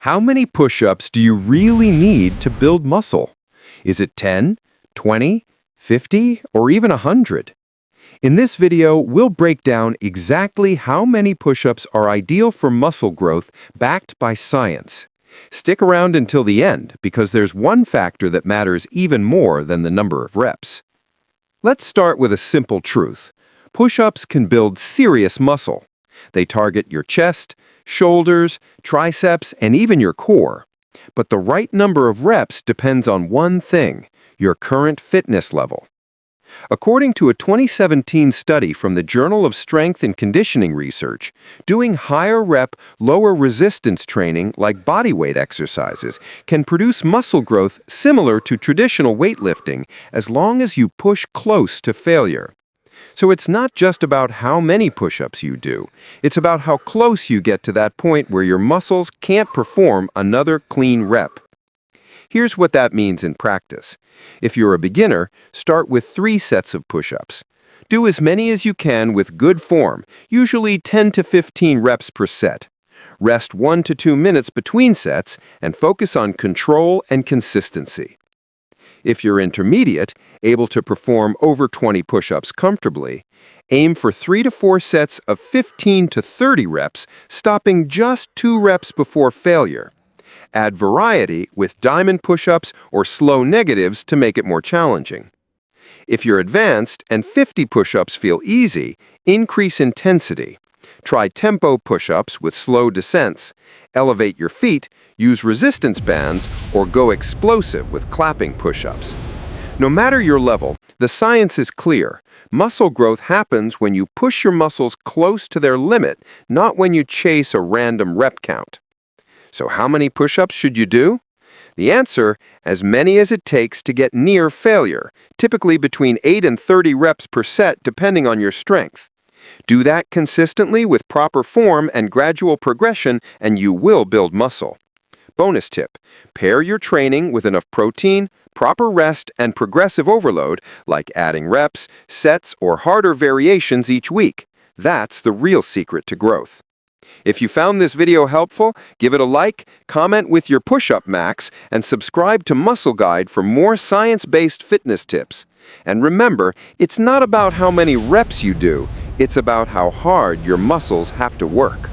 How many push-ups do you really need to build muscle? Is it 10, 20, 50, or even 100? In this video, we'll break down exactly how many push-ups are ideal for muscle growth backed by science. Stick around until the end because there's one factor that matters even more than the number of reps. Let's start with a simple truth. Push-ups can build serious muscle. They target your chest, shoulders, triceps, and even your core. But the right number of reps depends on one thing: your current fitness level. According to a 2017 study from the Journal of Strength and Conditioning Research, doing higher rep, lower resistance training like bodyweight exercises can produce muscle growth similar to traditional weightlifting as long as you push close to failure. So it's not just about how many push-ups you do. It's about how close you get to that point where your muscles can't perform another clean rep. Here's what that means in practice. If you're a beginner, start with 3 sets of push-ups. Do as many as you can with good form, usually 10 to 15 reps per set. Rest 1 to 2 minutes between sets and focus on control and consistency. If you're intermediate, able to perform over 20 push-ups comfortably, aim for 3 to 4 sets of 15 to 30 reps, stopping just 2 reps before failure. Add variety with diamond push-ups or slow negatives to make it more challenging. If you're advanced and 50 push-ups feel easy, increase intensity. Try tempo push-ups with slow descents, elevate your feet, use resistance bands, or go explosive with clapping push-ups. No matter your level, the science is clear. Muscle growth happens when you push your muscles close to their limit, not when you chase a random rep count. So how many push-ups should you do? The answer, as many as it takes to get near failure, typically between 8 and 30 reps per set depending on your strength. Do that consistently with proper form and gradual progression, and you will build muscle. Bonus tip: pair your training with enough protein, proper rest, and progressive overload, like adding reps, sets, or harder variations each week. That's the real secret to growth. If you found this video helpful, give it a like, comment with your push-up max, and subscribe to Muscle Guide for more science-based fitness tips. And remember, it's not about how many reps you do, it's about how hard your muscles have to work.